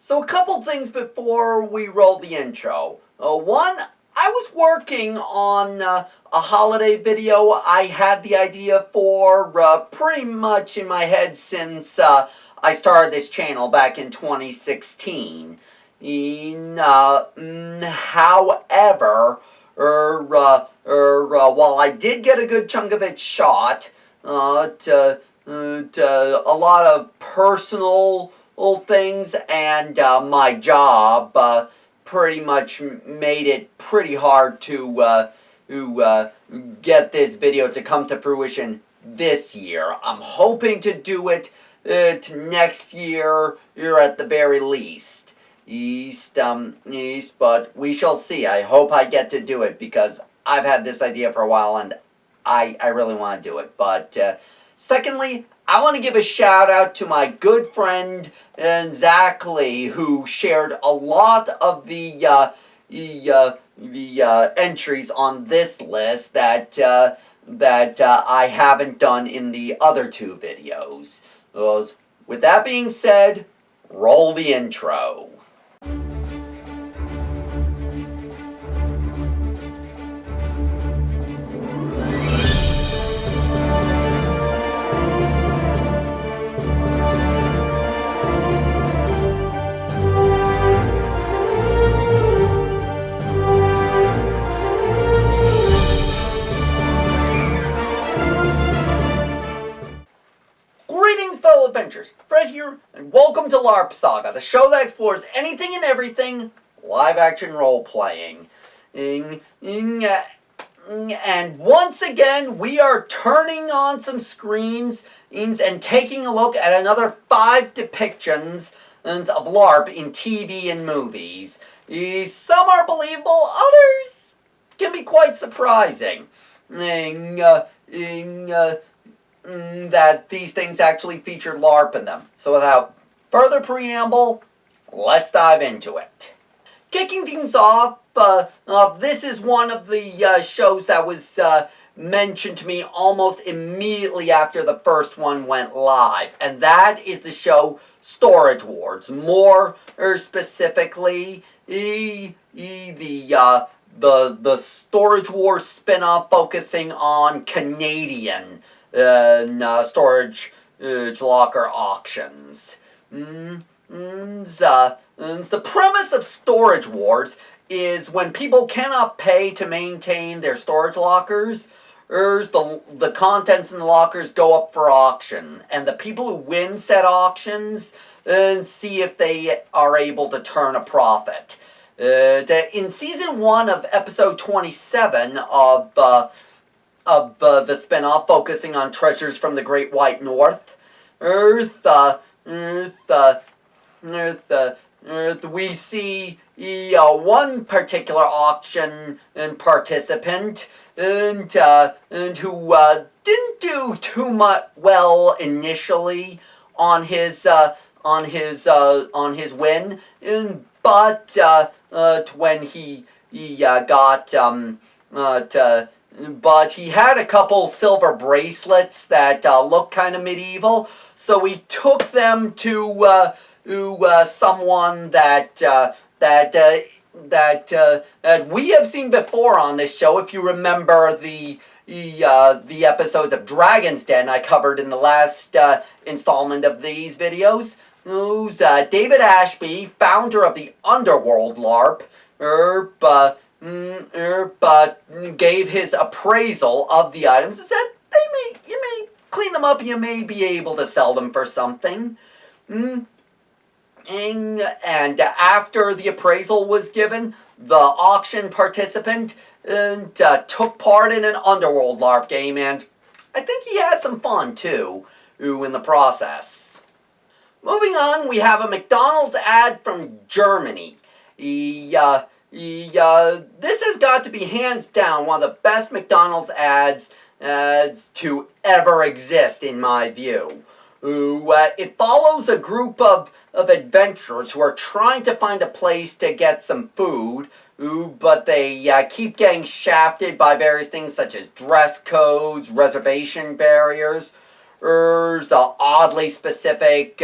So a couple things before we roll the intro. One, I was working on a holiday video I had the idea for pretty much in my head since I started this channel back in 2016. However, while I did get a good chunk of it shot, a lot of personal things and my job pretty much made it pretty hard to get this video to come to fruition this year. I'm hoping to do it next year, or at the very least. But we shall see. I hope I get to do it because I've had this idea for a while and I really want to do it. But secondly, I want to give a shout out to my good friend Zach Lee, who shared a lot of the entries on this list that I haven't done in the other two videos. With that being said, roll the intro. Greetings, fellow adventurers. Fred here, and welcome to LARP Saga, the show that explores anything and everything live-action role-playing. And once again, we are turning on some screens and taking a look at another 5 depictions of LARP in TV and movies. Some are believable, others can be quite surprising. That these things actually feature LARP in them. So without further preamble, let's dive into it. Kicking things off, this is one of the shows that was mentioned to me almost immediately after the first one went live, and that is the show Storage Wars. More specifically, the Storage Wars spin-off focusing on Canadian storage locker auctions. The premise of Storage Wars is when people cannot pay to maintain their storage lockers, the contents in the lockers go up for auction, and the people who win said auctions see if they are able to turn a profit. In season 1 of episode 27 of the spin-off focusing on treasures from the Great White North, we see one particular auction participant and who didn't do too much well initially on his win, but when he got but he had a couple silver bracelets that looked kind of medieval, so he took them to someone that we have seen before on this show. If you remember the episodes of Dragon's Den I covered in the last installment of these videos, who's David Ashby, founder of the Underworld LARP, but gave his appraisal of the items and said you may clean them up, you may be able to sell them for something. And after the appraisal was given, the auction participant took part in an Underworld LARP game, and I think he had some fun too in the process. Moving on, we have a McDonald's ad from Germany. This has got to be hands down one of the best McDonald's ads to ever exist in my view. It follows a group of adventurers who are trying to find a place to get some food, but they keep getting shafted by various things such as dress codes, reservation barriers, oddly specific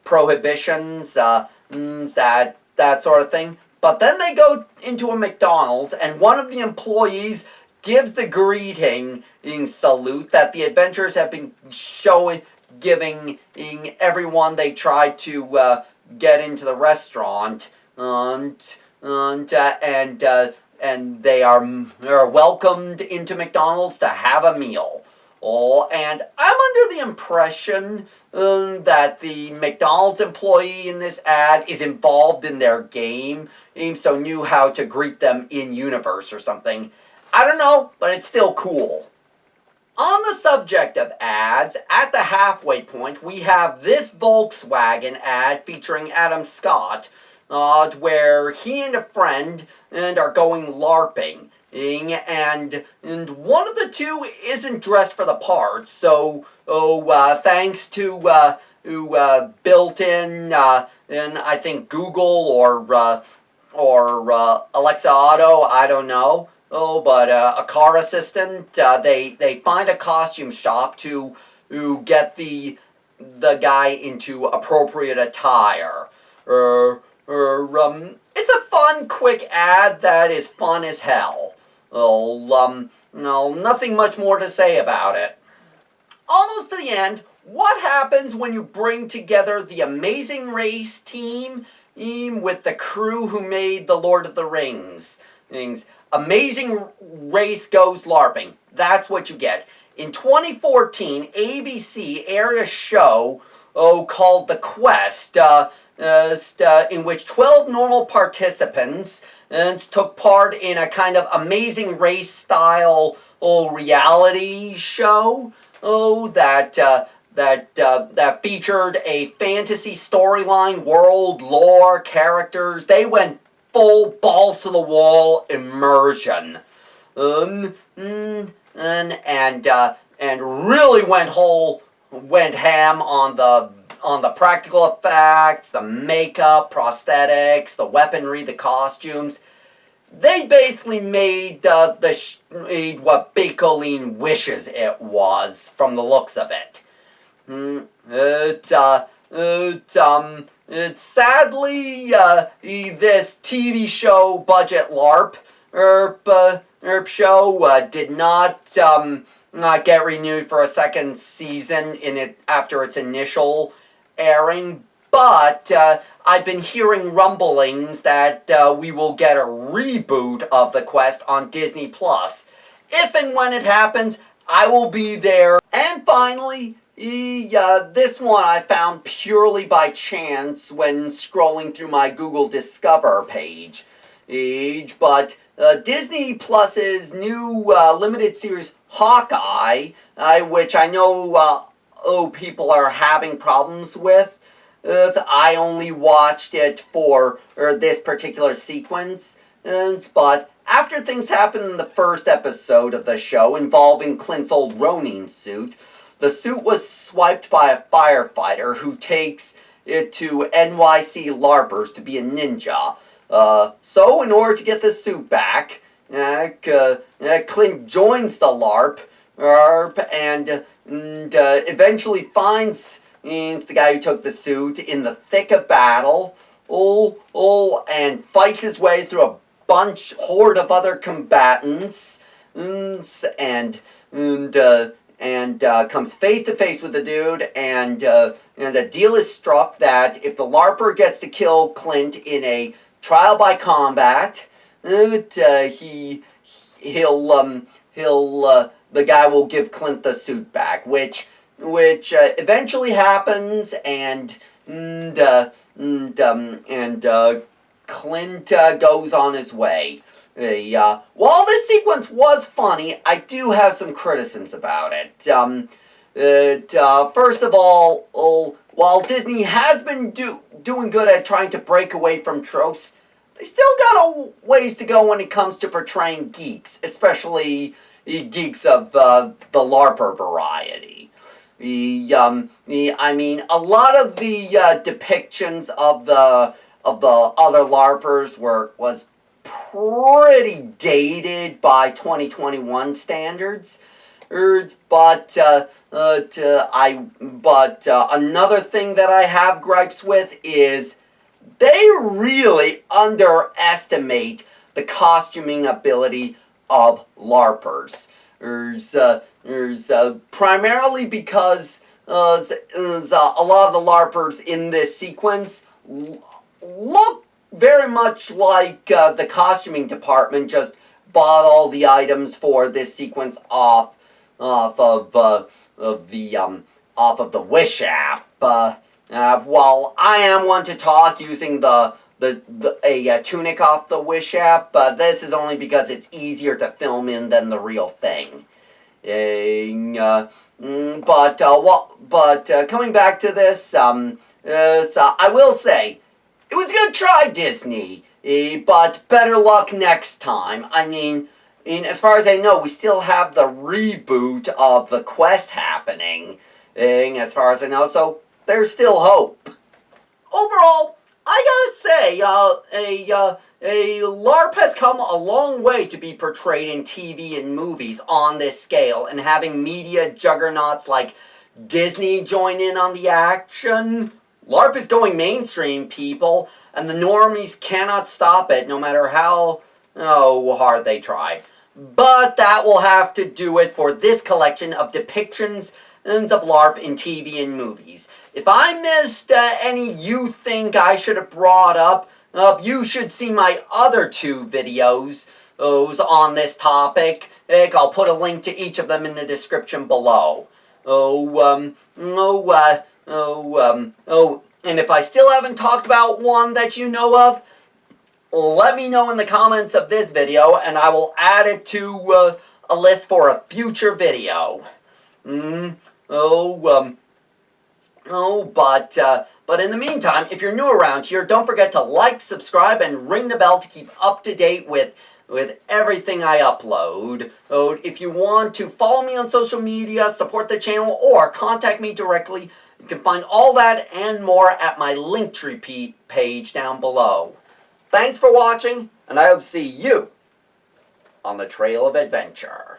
prohibitions that sort of thing. But then they go into a McDonald's, and one of the employees gives the greeting salute that the adventurers have been giving everyone they tried to get into the restaurant, and they are welcomed into McDonald's to have a meal. Oh, and I'm under the impression that the McDonald's employee in this ad is involved in their game, so knew how to greet them in universe or something. I don't know, but it's still cool. On the subject of ads, at the halfway point, we have this Volkswagen ad featuring Adam Scott, where he and a friend are going LARPing. And one of the two isn't dressed for the part, so thanks to built-in, and I think Google or Alexa Auto, I don't know. But a car assistant, they find a costume shop to get the guy into appropriate attire. It's a fun, quick ad that is fun as hell. No, nothing much more to say about it. Almost to the end, what happens when you bring together the Amazing Race team with the crew who made the Lord of the Rings things? Amazing Race Goes LARPing. That's what you get. In 2014, ABC aired a show called The Quest, in which 12 normal participants took part in a kind of Amazing Race style reality show that featured a fantasy storyline, world, lore, characters. They went full balls to the wall immersion, and really went ham on the practical effects, the makeup, prosthetics, the weaponry, the costumes. They basically made what Big Colleen wishes it was from the looks of it. It's sadly this TV show budget LARP show did not get renewed for a second season after its initial airing, but I've been hearing rumblings that we will get a reboot of The Quest on Disney Plus. If and when it happens, I will be there. And finally, this one I found purely by chance when scrolling through my Google Discover page. But Disney Plus's new limited series Hawkeye, which I know people are having problems with. I only watched it for this particular sequence, but after things happened in the first episode of the show involving Clint's old Ronin suit, the suit was swiped by a firefighter who takes it to NYC LARPers to be a ninja. So in order to get the suit back, Clint joins the LARP and eventually finds the guy who took the suit in the thick of battle, and fights his way through a horde of other combatants, and comes face to face with the dude, and a deal is struck that if the LARPer gets to kill Clint in a trial by combat, the guy will give Clint the suit back, which eventually happens, and Clint goes on his way. While this sequence was funny, I do have some criticisms about it. First of all, while Disney has been doing good at trying to break away from tropes, they still got a ways to go when it comes to portraying geeks, especially geeks of the LARPer variety. I mean, a lot of the depictions of the other LARPers was pretty dated by 2021 standards. But another thing that I have gripes with is they really underestimate the costuming ability of LARPers. Primarily because a lot of the LARPers in this sequence look very much like the costuming department just bought all the items for this sequence off of the Wish app. While I am one to talk using a tunic off the Wish app, this is only because it's easier to film in than the real thing. Coming back to this, so I will say, it was a good try, Disney, but better luck next time. I mean, as far as I know, we still have the reboot of the quest happening, as far as I know, so there's still hope. Overall, I gotta say, a LARP has come a long way to be portrayed in TV and movies on this scale, and having media juggernauts like Disney join in on the action. LARP is going mainstream, people, and the normies cannot stop it, no matter how hard they try. But that will have to do it for this collection of depictions of LARP in TV and movies. If I missed any you think I should have brought up, you should see my other 2 videos on this topic. I'll put a link to each of them in the description below. And if I still haven't talked about one that you know of, let me know in the comments of this video, and I will add it to a list for a future video. But in the meantime, if you're new around here, don't forget to like, subscribe, and ring the bell to keep up to date with everything I upload. If you want to follow me on social media, support the channel, or contact me directly, you can find all that and more at my Linktree page down below. Thanks for watching, and I hope to see you on the trail of adventure.